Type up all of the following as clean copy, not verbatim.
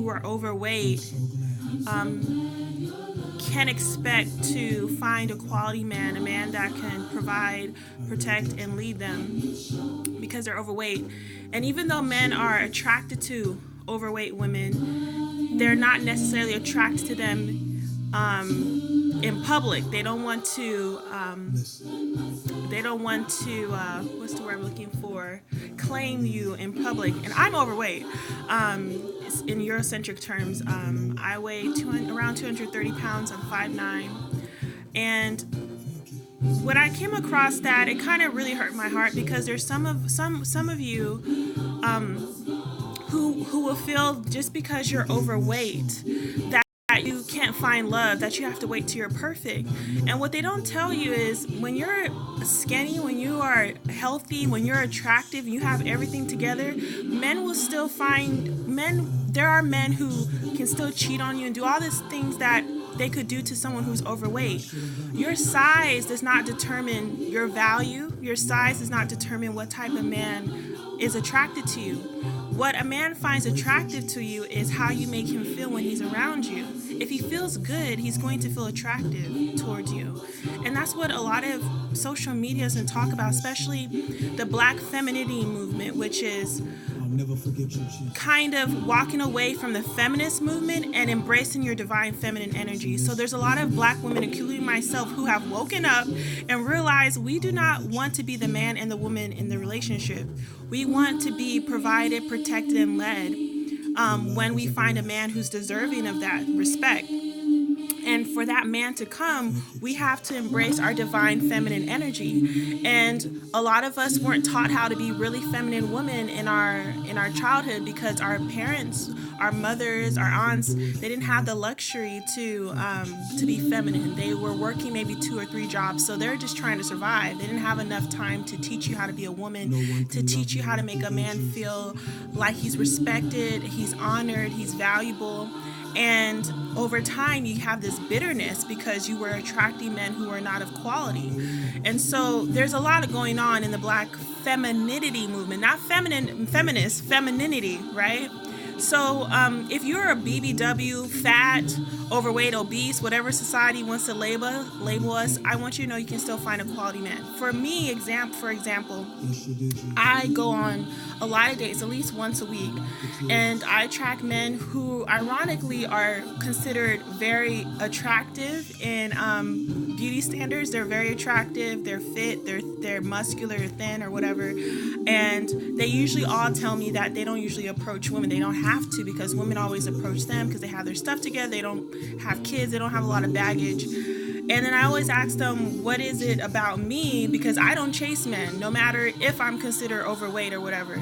who are overweight can expect to find a quality man, a man that can provide, protect, and lead them because they're overweight. And even though men are attracted to overweight women, they're not necessarily attracted to them in public. They don't want to what's the word I'm looking for, claim you in public. And I'm overweight. In Eurocentric terms, I weigh around 230 pounds. I'm 5'9". And when I came across that, it kind of really hurt my heart, because there's some of you who will feel just because you're overweight that you can't find love, that you have to wait till you're perfect. And what they don't tell you is, when you're skinny, when you are healthy, when you're attractive, you have everything together, men will still there are men who can still cheat on you and do all these things that they could do to someone who's overweight. Your size does not determine your value. Your size does not determine what type of man is attracted to you. What a man finds attractive to you is how you make him feel when he's around you. If he feels good, he's going to feel attractive towards you. And that's what a lot of social media doesn't talk about, especially the Black femininity movement, which is kind of walking away from the feminist movement and embracing your divine feminine energy. So there's a lot of Black women, including myself, who have woken up and realized we do not want to be the man and the woman in the relationship. We want to be provided, protected, and led when we find a man who's deserving of that respect. And for that man to come, we have to embrace our divine feminine energy. And a lot of us weren't taught how to be really feminine women in our childhood, because our parents, our mothers, our aunts, they didn't have the luxury to be feminine. They were working maybe 2 or 3 jobs, so they're just trying to survive. They didn't have enough time to teach you how to be a woman, to teach you how to make a man feel like he's respected, he's honored, he's valuable. And over time, you have this bitterness because you were attracting men who are not of quality. And so there's a lot of going on in the Black femininity movement, not feminist, femininity, right? So if you're a BBW, fat, overweight, obese, whatever society wants to label us, I want you to know you can still find a quality man. For me, for example, I go on a lot of dates, at least once a week, and I attract men who ironically are considered very attractive in beauty standards. They're very attractive, they're fit, they're muscular, thin, or whatever. And they usually all tell me that they don't usually approach women. They don't have to, because women always approach them because they have their stuff together, they don't have kids, they don't have a lot of baggage. And then I always ask them, what is it about me? Because I don't chase men, no matter if I'm considered overweight or whatever.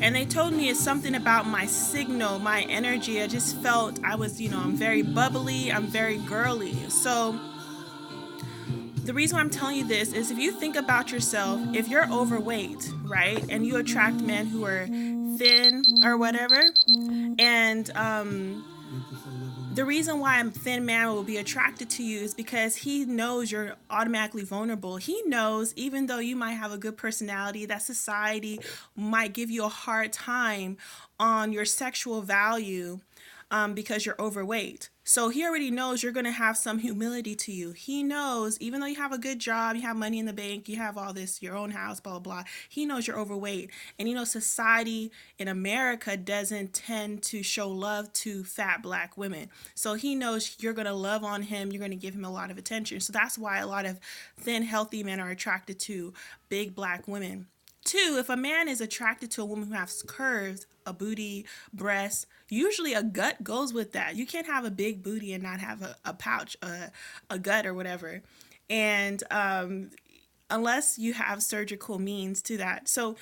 And they told me it's something about my signal, my energy. I just felt I was, I'm very bubbly, I'm very girly. So the reason why I'm telling you this is, if you think about yourself, if you're overweight, right, and you attract men who are thin or whatever, and the reason why a thin man will be attracted to you is because he knows you're automatically vulnerable. He knows, even though you might have a good personality, that society might give you a hard time on your sexual value because you're overweight. So he already knows you're going to have some humility to you. He knows, even though you have a good job, you have money in the bank, you have all this, your own house, blah, blah, blah. He knows you're overweight. And society in America doesn't tend to show love to fat Black women. So he knows you're going to love on him. You're going to give him a lot of attention. So that's why a lot of thin, healthy men are attracted to big Black women. 2, if a man is attracted to a woman who has curves, a booty, breasts, usually a gut goes with that. You can't have a big booty and not have a pouch, a gut or whatever. And unless you have surgical means to that. So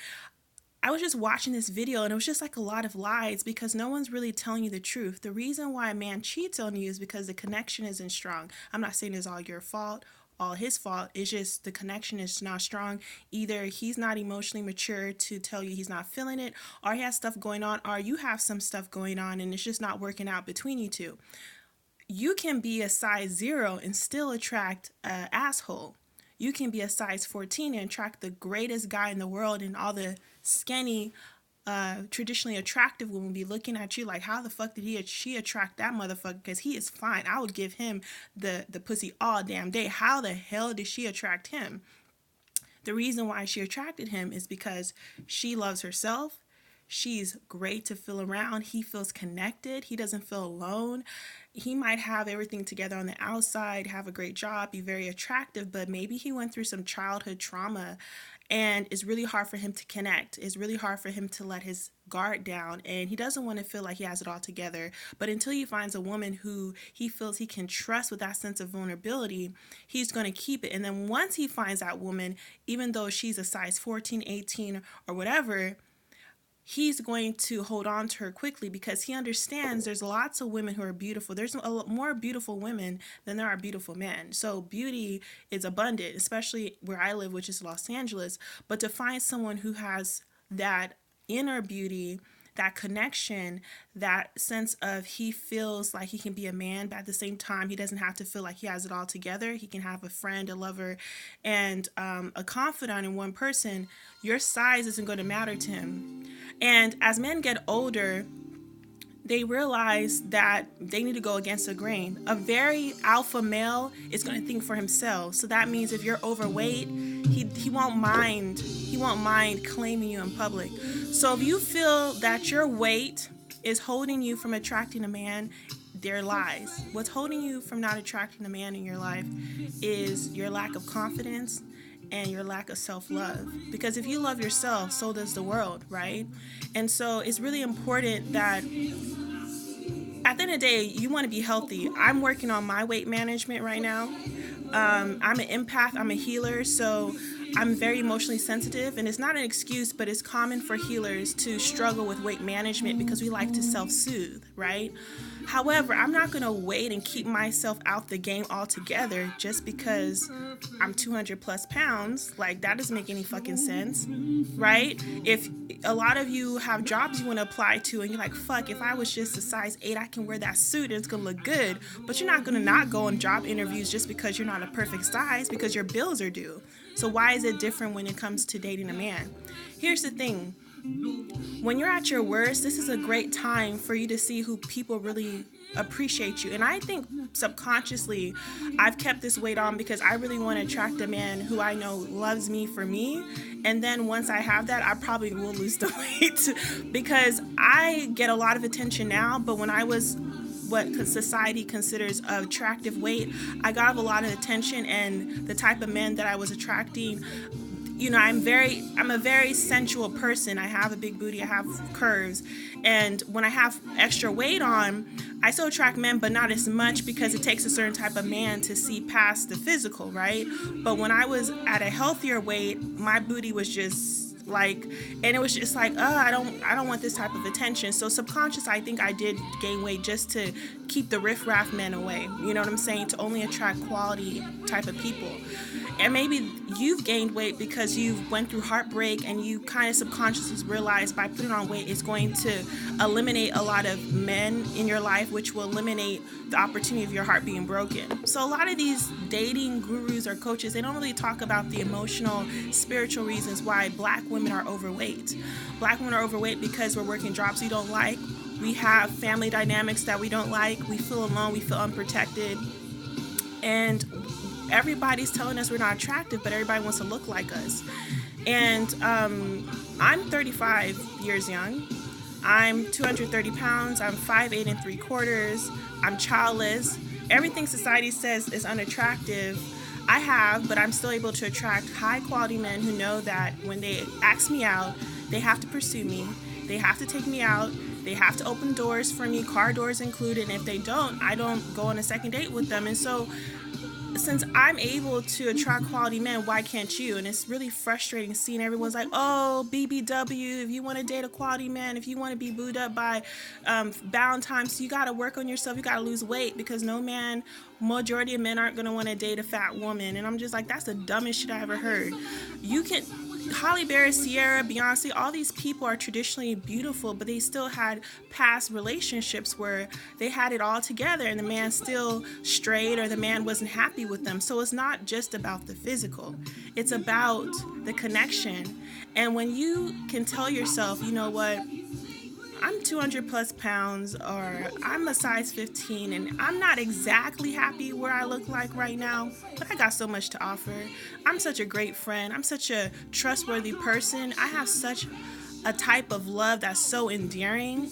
I was just watching this video, and it was just like a lot of lies, because no one's really telling you the truth. The reason why a man cheats on you is because the connection isn't strong. I'm not saying it's all your fault, all his fault. It's just the connection is not strong. Either he's not emotionally mature to tell you he's not feeling it, or he has stuff going on, or you have some stuff going on and it's just not working out between you two. You can be a size 0 and still attract an asshole. You can be a size 14 and attract the greatest guy in the world, and all the skinny traditionally attractive woman be looking at you like, how the fuck did she attract that motherfucker? Because he is fine. I would give him the pussy all damn day. How the hell did she attract him? The reason why she attracted him is because she loves herself. She's great to feel around. He feels connected. He doesn't feel alone. He might have everything together on the outside, have a great job, be very attractive, but maybe he went through some childhood trauma and it's really hard for him to connect. It's really hard for him to let his guard down, and he doesn't want to feel like he has it all together. But until he finds a woman who he feels he can trust with that sense of vulnerability, he's going to keep it. And then once he finds that woman, even though she's a size 14, 18, or whatever, he's going to hold on to her quickly because he understands there's lots of women who are beautiful. There's a lot more beautiful women than there are beautiful men. So beauty is abundant, especially where I live, which is Los Angeles. But to find someone who has that inner beauty, that connection, that sense of he feels like he can be a man, but at the same time, he doesn't have to feel like he has it all together. He can have a friend, a lover, and a confidant in one person. Your size isn't going to matter to him. And as men get older, they realize that they need to go against the grain. A very alpha male is going to think for himself. So that means if you're overweight, he won't mind. He won't mind claiming you in public. So if you feel that your weight is holding you from attracting a man, they're lies. What's holding you from not attracting a man in your life is your lack of confidence and your lack of self-love. Because if you love yourself, so does the world, right? And so it's really important that at the end of the day, you want to be healthy. I'm working on my weight management right now. I'm an empath, I'm a healer, so I'm very emotionally sensitive, and it's not an excuse, but it's common for healers to struggle with weight management because we like to self-soothe, right? However, I'm not going to wait and keep myself out the game altogether just because I'm 200 plus pounds. Like, that doesn't make any fucking sense, right? If a lot of you have jobs you want to apply to and you're like, fuck, if I was just a size 8, I can wear that suit and it's going to look good. But you're not going to not go on job interviews just because you're not a perfect size, because your bills are due. So why is it different when it comes to dating a man? Here's the thing. When you're at your worst, this is a great time for you to see who people really appreciate you. And I think subconsciously I've kept this weight on because I really want to attract a man who I know loves me for me. And then once I have that, I probably will lose the weight because I get a lot of attention now. But when I was what society considers an attractive weight, I got a lot of attention, and the type of men that I was attracting, you know, I'm a very sensual person. I have a big booty, I have curves, and when I have extra weight on, I still attract men, but not as much because it takes a certain type of man to see past the physical, right? But when I was at a healthier weight, my booty was just like, and it was just like, I don't want this type of attention. So subconscious, I think I did gain weight just to keep the riffraff men away. You know what I'm saying? To only attract quality type of people. And maybe you've gained weight because you've went through heartbreak and you kind of subconsciously realize by putting on weight, it's going to eliminate a lot of men in your life, which will eliminate the opportunity of your heart being broken. So a lot of these dating gurus or coaches, they don't really talk about the emotional, spiritual reasons why Black women are overweight. Black women are overweight because we're working jobs we don't like. We have family dynamics that we don't like. We feel alone. We feel unprotected. And everybody's telling us we're not attractive, but everybody wants to look like us. And I'm 35 years young. I'm 230 pounds. I'm 5'8" and 3/4. I'm childless. Everything society says is unattractive, I have, but I'm still able to attract high quality men who know that when they ask me out, they have to pursue me. They have to take me out. They have to open doors for me, car doors included. And if they don't, I don't go on a second date with them. And so since I'm able to attract quality men, why can't you? And it's really frustrating seeing everyone's like, oh, BBW, if you want to date a quality man, if you want to be booed up by Valentine's, you got to work on yourself. You got to lose weight because majority of men aren't going to want to date a fat woman. And I'm just like, that's the dumbest shit I ever heard. Halle Berry, Sierra, Beyonce, all these people are traditionally beautiful, but they still had past relationships where they had it all together and the man still strayed or the man wasn't happy with them. So it's not just about the physical, it's about the connection. And when you can tell yourself, you know what, I'm 200 plus pounds, or I'm a size 15, and I'm not exactly happy where I look like right now, but I got so much to offer. I'm such a great friend. I'm such a trustworthy person. I have such a type of love that's so endearing.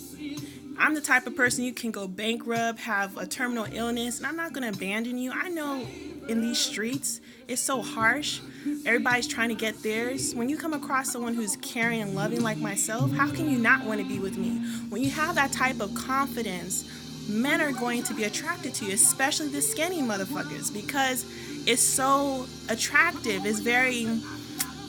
I'm the type of person you can go bankrupt, have a terminal illness, and I'm not going to abandon you. I know in these streets, it's so harsh. Everybody's trying to get theirs. When you come across someone who's caring and loving like myself, how can you not want to be with me? When you have that type of confidence, men are going to be attracted to you, especially the skinny motherfuckers, because it's so attractive. It's very,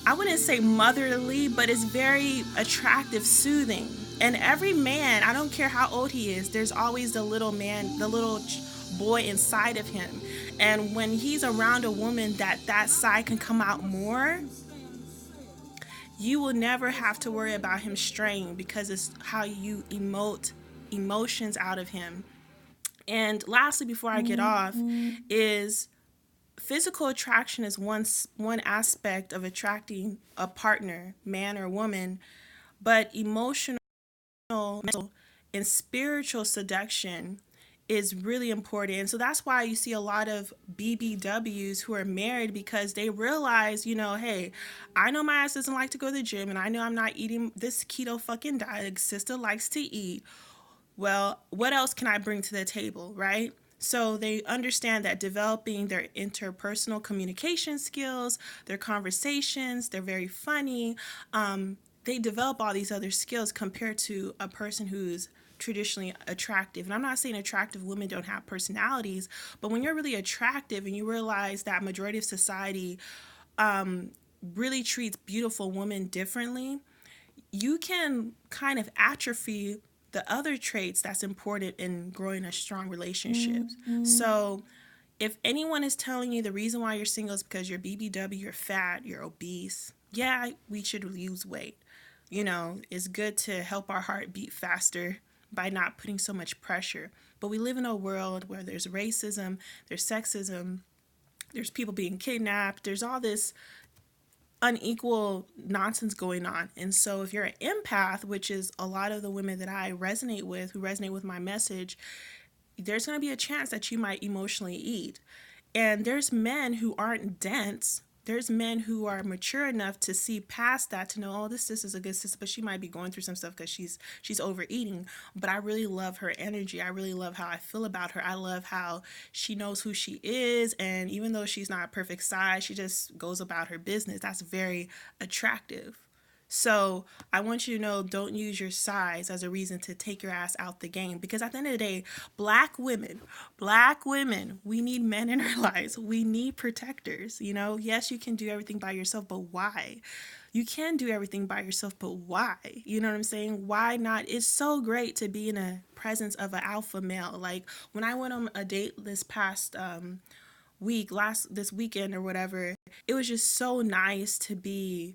I wouldn't say motherly, but it's very attractive, soothing. And every man, I don't care how old he is, there's always the little man, the little boy inside of him. And when he's around a woman that side can come out more, you will never have to worry about him straying, because it's how you emote emotions out of him. And lastly, before I get off, is physical attraction is one aspect of attracting a partner, man or woman, but emotional, mental, and spiritual seduction is really important. And so that's why you see a lot of BBWs who are married, because they realize, you know, hey, I know my ass doesn't like to go to the gym, and I know I'm not eating this keto fucking diet sister likes to eat. Well, what else can I bring to the table, right? So they understand that developing their interpersonal communication skills, their conversations, they're very funny. They develop all these other skills compared to a person who's traditionally attractive. And I'm not saying attractive women don't have personalities, but when you're really attractive and you realize that majority of society really treats beautiful women differently, you can kind of atrophy the other traits that's important in growing a strong relationship. So if anyone is telling you the reason why you're single is because you're BBW, you're fat, you're obese, yeah, we should lose weight. You know, it's good to help our heart beat faster by not putting so much pressure. But we live in a world where there's racism, there's sexism, there's people being kidnapped, there's all this unequal nonsense going on. And so if you're an empath, which is a lot of the women that I resonate with, who resonate with my message, there's going to be a chance that you might emotionally eat. And there's men who aren't dense. There's men who are mature enough to see past that, to know, oh, this sister's a good sister, but she might be going through some stuff because she's overeating. But I really love her energy. I really love how I feel about her. I love how she knows who she is. And even though she's not a perfect size, she just goes about her business. That's very attractive. So I want you to know, don't use your size as a reason to take your ass out the game. Because at the end of the day, black women, we need men in our lives. We need protectors. You know, yes, you can do everything by yourself, but why? You can do everything by yourself, but why? You know what I'm saying? Why not? It's so great to be in a presence of an alpha male. Like when I went on a date this past this weekend or whatever, it was just so nice to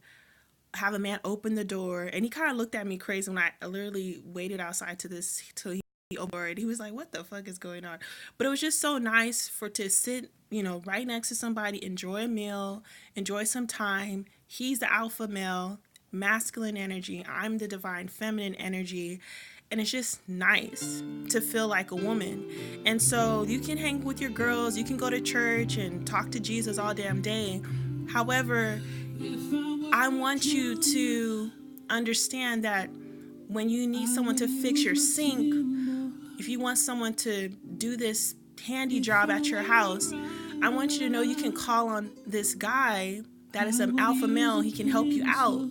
have a man open the door, and he kind of looked at me crazy when I literally waited outside till he opened it. He was like, what the fuck is going on? But it was just so nice to sit, you know, right next to somebody, enjoy a meal, enjoy some time. He's the alpha male, masculine energy. I'm the divine feminine energy. And it's just nice to feel like a woman. And so you can hang with your girls, you can go to church and talk to Jesus all damn day. However, I want you to understand that when you need someone to fix your sink, if you want someone to do this handy job at your house, I want you to know you can call on this guy that is an alpha male. He can help you out.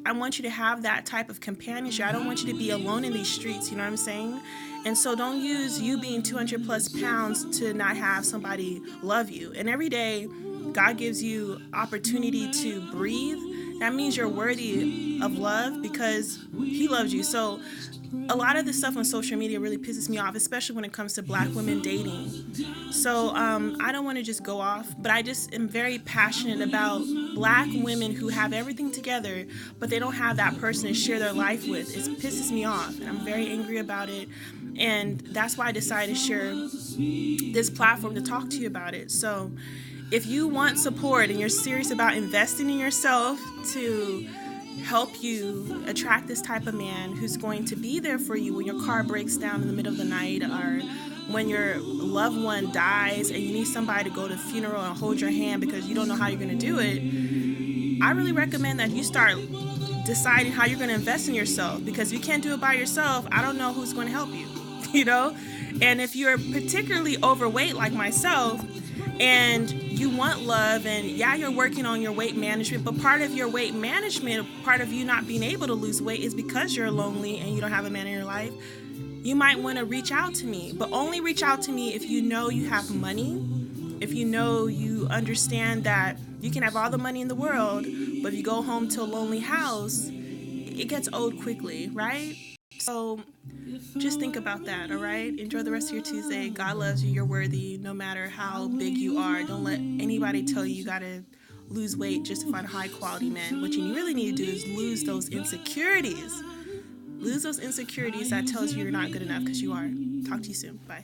I want you to have that type of companionship. I don't want you to be alone in these streets, you know what I'm saying? And so don't use you being 200 plus pounds to not have somebody love you. And every day, God gives you opportunity to breathe, that means you're worthy of love because he loves you. So a lot of this stuff on social media really pisses me off, especially when it comes to black women dating. So I don't want to just go off, but I just am very passionate about black women who have everything together, but they don't have that person to share their life with. It pisses me off, and I'm very angry about it. And that's why I decided to share this platform to talk to you about it. So if you want support and you're serious about investing in yourself to help you attract this type of man who's going to be there for you when your car breaks down in the middle of the night, or when your loved one dies and you need somebody to go to the funeral and hold your hand because you don't know how you're going to do it, I really recommend that you start deciding how you're going to invest in yourself, because if you can't do it by yourself, I don't know who's going to help you, you know? And if you're particularly overweight like myself, and you want love, and yeah, you're working on your weight management, but part of your weight management, part of you not being able to lose weight is because you're lonely and you don't have a man in your life, you might want to reach out to me. But only reach out to me if you know you have money, if you know you understand that you can have all the money in the world, but if you go home to a lonely house, it gets old quickly, right? So just think about that, all right? Enjoy the rest of your Tuesday. God loves you. You're worthy no matter how big you are. Don't let anybody tell you got to lose weight just to find a high-quality man. What you really need to do is lose those insecurities. Lose those insecurities that tells you you're not good enough, because you are. Talk to you soon. Bye.